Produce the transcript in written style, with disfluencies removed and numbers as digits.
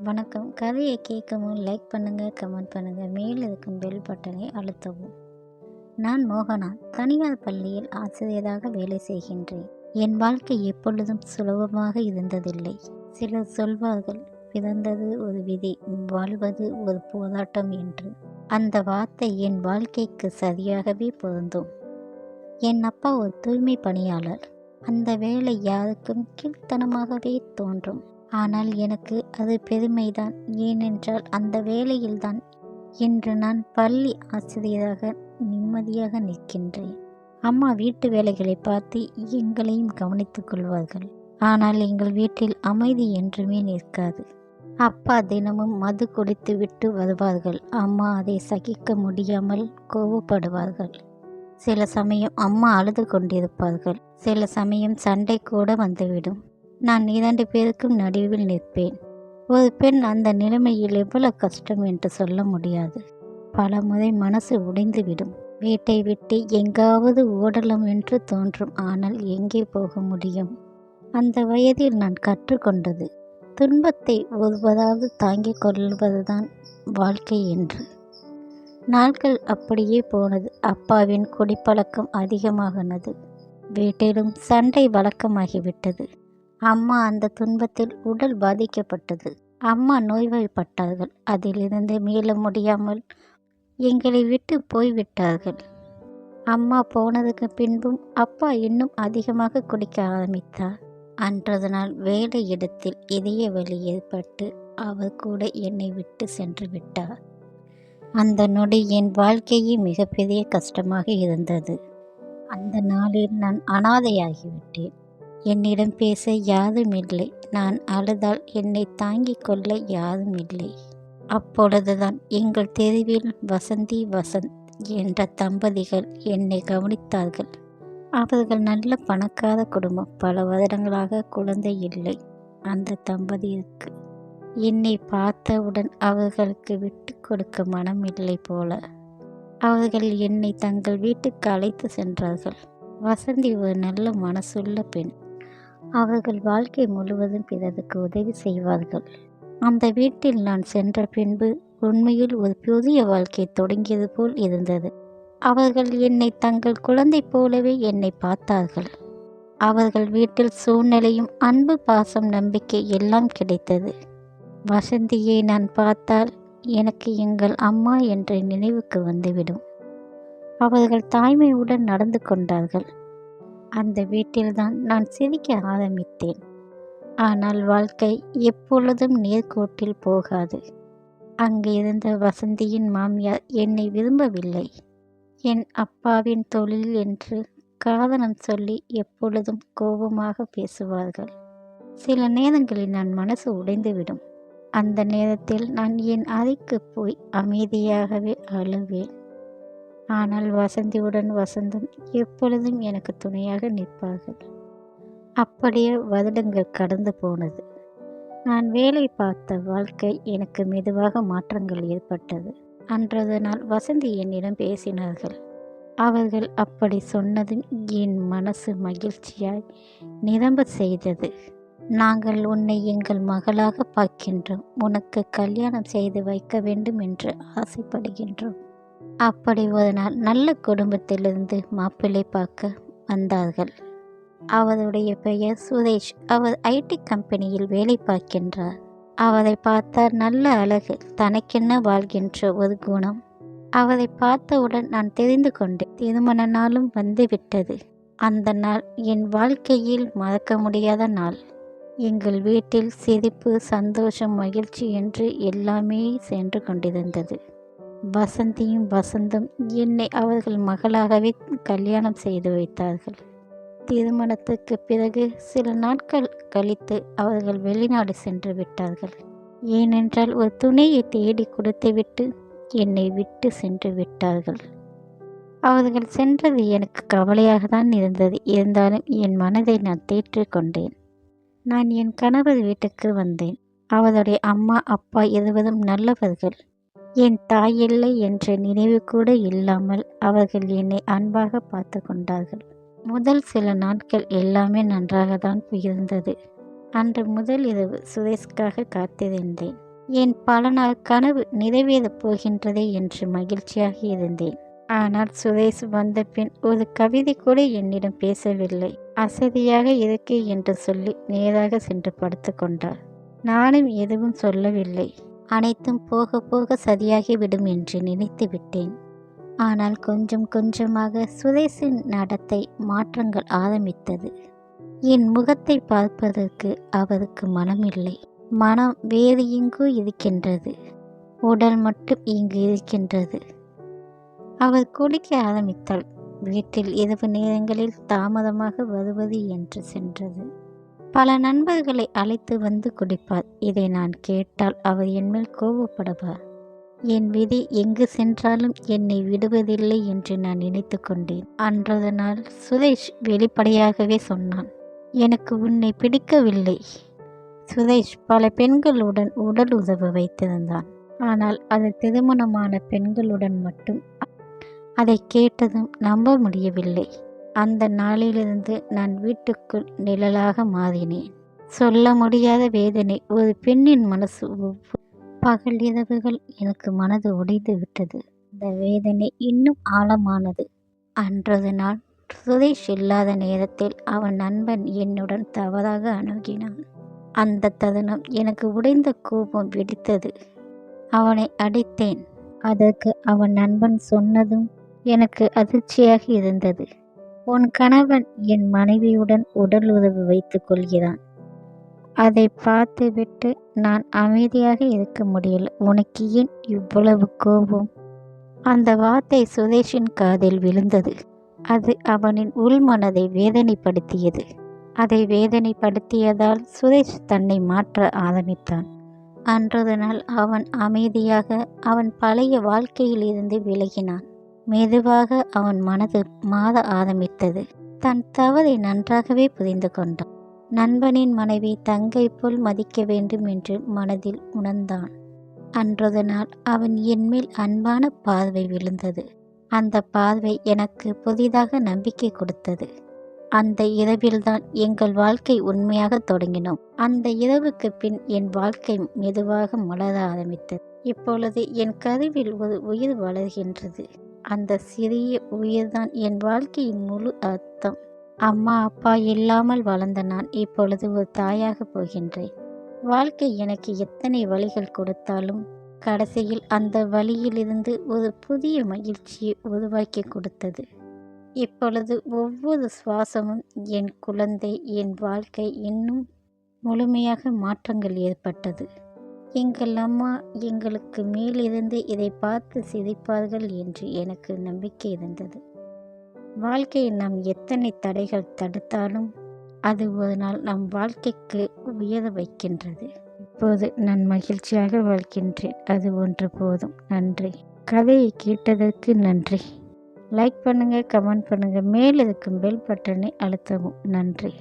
வணக்கம். கதையை கேட்கவும் லைக் பண்ணுங்க, கமெண்ட் பண்ணுங்க. மேல் இருக்கும் பெல் பட்டனை அழுத்தவும். நான் மோகனா, தனியார் பள்ளியில் ஆசிரியராக வேலை செய்கின்றேன். என் வாழ்க்கை எப்பொழுதும் சுலபமாக இருந்ததில்லை. சிலர் சொல்வார்கள், பிறந்தது ஒரு விதி, வாழ்வது ஒரு போராட்டம் என்று. அந்த வார்த்தை என் வாழ்க்கைக்கு சரியாகவே பொருந்தும். என் அப்பா ஒரு தூய்மை பணியாளர். அந்த வேலை யாருக்கும் கீழ்த்தனமாகவே தோன்றும். ஆனால் எனக்கு அது பெருமைதான். ஏனென்றால் அந்த வேலையில்தான் இன்று நான் பள்ளி ஆசிரியராக நிம்மதியாக நிற்கின்றேன். அம்மா வீட்டு வேலைகளை பார்த்து எங்களையும் கவனித்துக் கொள்வார்கள். ஆனால் எங்கள் வீட்டில் அமைதி என்றுமே நிற்காது. அப்பா தினமும் மது குடித்து விட்டு வருவார்கள். அம்மா அதை சகிக்க முடியாமல் கோபப்படுவார்கள். சில சமயம் அம்மா அழுது கொண்டிருப்பார்கள். சில சமயம் சண்டை கூட வந்துவிடும். நான் 2 பேருக்கும் நடுவில் நிற்பேன். ஒரு பெண் அந்த நிலைமையில் எவ்வளவு கஷ்டம் என்று சொல்ல முடியாது. பல முறை மனசு உடைந்துவிடும். வீட்டை விட்டு எங்காவது ஓடலாம் என்று தோன்றும். ஆனால் எங்கே போக முடியும்? அந்த வயதில் நான் கற்றுக்கொண்டது, துன்பத்தை ஒருவராவது தாங்கிக் கொள்வதுதான் வாழ்க்கை என்று. நாட்கள் அப்படியே போனது. அப்பாவின் குடிப்பழக்கம் அதிகமாகினது. வீட்டிலும் சண்டை வழக்கமாகிவிட்டது. அம்மா அந்த துன்பத்தில் உடல் பாதிக்கப்பட்டது. அம்மா நோய்வாய்ப்பட்டார்கள். அதிலிருந்து மீள முடியாமல் எங்களை விட்டு போய்விட்டார்கள். அம்மா போனதுக்கு பின்பும் அப்பா இன்னும் அதிகமாக குடிக்க ஆரம்பித்தார். அன்றது நாள் வேலை இடத்தில் இதய வலி ஏற்பட்டு அவர் கூட என்னை விட்டு சென்று விட்டார். அந்த நொடி என் வாழ்க்கையே மிகப்பெரிய கஷ்டமாக இருந்தது. அந்த நாளில் நான் அனாதையாகிவிட்டேன். என்னிடம் பேச யாரும் இல்லை. நான் அழுதால் என்னை தாங்கிக் கொள்ள யாரும் இல்லை. அப்பொழுதுதான் எங்கள் தெருவில் வசந்தி, வசந்த் என்ற தம்பதிகள் என்னை கவனித்தார்கள். அவர்கள் நல்ல பணக்கார குடும்பம். பல வருடங்களாக குழந்தை இல்லை அந்த தம்பதியருக்கு. என்னை பார்த்தவுடன் அவர்களுக்கு விட்டு கொடுக்க மனம் இல்லை போல. அவர்கள் என்னை தங்கள் வீட்டுக்கு அழைத்து சென்றார்கள். வசந்தி ஒரு நல்ல மனசுள்ள பெண். அவர்கள் வாழ்க்கை முழுவதும் பிறருக்கு உதவி செய்வார்கள். அந்த வீட்டில் நான் சென்ற பின்பு உண்மையில் ஒரு புதிய வாழ்க்கை தொடங்கியது போல் இருந்தது. அவர்கள் என்னை தங்கள் குழந்தை போலவே என்னை பார்த்தார்கள். அவர்கள் வீட்டில் சூழ்நிலையும் அன்பு, பாசம், நம்பிக்கை எல்லாம் கிடைத்தது. வசந்தியை நான் பார்த்தால் எனக்கு எங்கள் அம்மா என்ற நினைவுக்கு வந்துவிடும். அவர்கள் தாய்மையுடன் நடந்து கொண்டார்கள். அந்த வீட்டில்தான் நான் சிரிக்க ஆரம்பித்தேன். ஆனால் வாழ்க்கை எப்பொழுதும் நேர்கோட்டில் போகாது. அங்கு இருந்த வசந்தியின் மாமியார் என்னை விரும்பவில்லை. என் அப்பாவின் தொழில் என்று காரணம் சொல்லி எப்பொழுதும் கோபமாக பேசுவார்கள். சில நேரங்களில் நான் மனசு உடைந்துவிடும். அந்த நேரத்தில் நான் என் அறைக்கு போய் அமைதியாகவே அழுவேன். ஆனால் வசந்தியுடன் வசந்தும் எப்பொழுதும் எனக்கு துணையாக நிற்பார்கள். அப்படியே வருடங்கள் கடந்து போனது. நான் வேலை பார்த்த வாழ்க்கை எனக்கு மெதுவாக மாற்றங்கள் ஏற்பட்டது. அன்றது நாள் வசந்தி என்னிடம் பேசினார்கள். அவர்கள் அப்படி சொன்னதும் என் மனசு மகிழ்ச்சியாய் நிரம்ப செய்தது. நாங்கள் உன்னை எங்கள் மகளாக பார்க்கின்றோம். உனக்கு கல்யாணம் செய்து வைக்க வேண்டும் என்று ஆசைப்படுகின்றோம். அப்படி ஒரு நாள் நல்ல குடும்பத்திலிருந்து மாப்பிள்ளை பார்க்க வந்தார்கள். அவருடைய பெயர் சுரேஷ். அவர் ஐடி கம்பெனியில் வேலை பார்க்கின்றார். அவரை பார்த்தார் நல்ல அழகு, தனக்கென்ன வாழ்கின்ற ஒரு குணம். அவரை பார்த்தவுடன் நான் தெரிந்து கொண்டேன். திருமண நாளும் வந்துவிட்டது. அந்த நாள் என் வாழ்க்கையில் மறக்க முடியாத நாள். எங்கள் வீட்டில் சிரிப்பு, சந்தோஷம், மகிழ்ச்சி என்று எல்லாமே சென்று கொண்டிருந்தது. வசந்தியும் வசந்தும் என்னை அவர்கள் மகளாகவே கல்யாணம் செய்து வைத்தார்கள். திருமணத்துக்கு பிறகு சில நாட்கள் கழித்து அவர்கள் வெளிநாடு சென்று விட்டார்கள். ஏனென்றால் ஒரு துணையை தேடி கொடுத்துவிட்டு என்னை விட்டு சென்று விட்டார்கள். அவர்கள் சென்றது எனக்கு கவலையாக தான் இருந்தது. இருந்தாலும் என் மனதை நான் தேற்றிக் கொண்டேன். நான் என் கணவர் வீட்டுக்கு வந்தேன். அவருடைய அம்மா, அப்பா இருவரும் நல்லவர்கள். என் தாயில்லை என்ற நினைவு கூட இல்லாமல் அவர்கள் என்னை அன்பாக பார்த்து கொண்டார்கள். முதல் சில நாட்கள் எல்லாமே நன்றாக தான் இருந்தது. அன்று முதல் இரவு சுரேஷ்காக காத்திருந்தேன். என் பல நாள் கனவு நிறைவேறப் போகின்றதே என்று மகிழ்ச்சியாக இருந்தேன். ஆனால் சுரேஷ் வந்த பின் ஒரு கவிதை கூட என்னிடம் பேசவில்லை. அசதியாக இருக்கே என்று சொல்லி நேராக சென்று படுத்து கொண்டார். நானும் எதுவும் சொல்லவில்லை. அனைத்தும் போக போக சரியாகிவிடும் என்று நினைத்து விட்டேன். ஆனால் கொஞ்சம் கொஞ்சமாக சுரேஷின் நடத்தை மாற்றங்கள் ஆரம்பித்தது. என் முகத்தை பார்ப்பதற்கு அவருக்கு மனமில்லை. மனம் வேறு எங்கோ இருக்கின்றது. உடல் மட்டும் இங்கு இருக்கின்றது. அவர் குடிக்க ஆரம்பித்தாள். வீட்டில் இரவு நேரங்களில் தாமதமாக வருவது என்று சென்றது. பல நண்பர்களை அழைத்து வந்து குடிப்பார். இதை நான் கேட்டால் அவர் என்மேல் கோபப்படுவார். என் விதி எங்கு சென்றாலும் என்னை விடுவதில்லை என்று நான் நினைத்து கொண்டேன். அன்றைய நாள் சுரேஷ் வெளிப்படையாகவே சொன்னான், எனக்கு உன்னை பிடிக்கவில்லை. சுரேஷ் பல பெண்களுடன் உடல் உறவு வைத்திருந்தான். ஆனால் அது திருமணமான பெண்களுடன் மட்டும். அதை கேட்டதும் நம்ப முடியவில்லை. அந்த நாளிலிருந்து நான் வீட்டுக்குள் நிழலாக மாறினேன். சொல்ல முடியாத வேதனை. ஒரு பெண்ணின் மனசு பகல் இரவுகள் எனக்கு மனது உடைந்து விட்டது. இந்த வேதனை இன்னும் ஆழமானது. அன்றைய நாள் சுரேஷ் இல்லாத நேரத்தில் அவன் நண்பன் என்னுடன் தவறாக அணுகினான். அந்த தருணம் எனக்கு உடைந்த கோபம் வெடித்தது. அவனை அடித்தேன். அதற்கு அவன் நண்பன் சொன்னதும் எனக்கு அதிர்ச்சியாக இருந்தது. உன் கணவன் என் மனைவியுடன் உடல் உறவு வைத்துக் கொள்கிறான். அதை பார்த்துவிட்டு நான் அமைதியாக இருக்க முடியல. உனக்கு ஏன் இவ்வளவு கோபம்? அந்த வார்த்தை சுரேஷின் காதில் விழுந்தது. அது அவனின் உள்மனதை வேதனைப்படுத்தியது. அதை வேதனைப்படுத்தியதால் சுரேஷ் தன்னை மாற்ற ஆரம்பித்தான். அன்றைய நாள் அவன் அமைதியாக அவன் பழைய வாழ்க்கையில் இருந்து விலகினான். மெதுவாக அவன் மனது மாற ஆரம்பித்தது. தன் தவறை நன்றாகவே புரிந்து கொண்டான். நண்பனின் மனைவி தங்கை போல் மதிக்க வேண்டும் என்று மனதில் உணர்ந்தான். அன்றைய நாள் அவன் என்மேல் அன்பான பார்வை விழுந்தது. அந்த பார்வை எனக்கு புதிதாக நம்பிக்கை கொடுத்தது. அந்த இரவில்தான் எங்கள் வாழ்க்கை உண்மையாக தொடங்கினோம். அந்த இரவுக்கு பின் என் வாழ்க்கை மெதுவாக மலர ஆரம்பித்தது. இப்பொழுது என் கருவில் ஒரு உயிர் வளர்கின்றது. அந்த சிறிய உயிர்தான் என் வாழ்க்கையின் முழு அர்த்தம். அம்மா அப்பா இல்லாமல் வளர்ந்த நான் இப்பொழுது ஒரு தாயாக போகின்றேன். வாழ்க்கை எனக்கு எத்தனை வழிகள் கொடுத்தாலும் கடைசியில் அந்த வழியிலிருந்து ஒரு புதிய மகிழ்ச்சியை உருவாக்கி கொடுத்தது. இப்பொழுது ஒவ்வொரு சுவாசமும் என் குழந்தை, என் வாழ்க்கை இன்னும் முழுமையாக மாற்றங்கள் ஏற்பட்டது. எங்கள் அம்மா எங்களுக்கு மேலிருந்து இதை பார்த்து சிரிப்பார்கள் என்று எனக்கு நம்பிக்கை இருந்தது. வாழ்க்கையில் நாம் எத்தனை தடைகள் தடுத்தாலும் அது ஒரு நாள் நம் வாழ்க்கைக்கு உயர வைக்கின்றது. இப்போது நான் மகிழ்ச்சியாக வாழ்கின்றேன். அது ஒன்று போதும். நன்றி. கதையை கேட்டதற்கு நன்றி. லைக் பண்ணுங்கள், கமெண்ட் பண்ணுங்கள், மேல் இருக்கும் பெல் பட்டனை அழுத்தவும். நன்றி.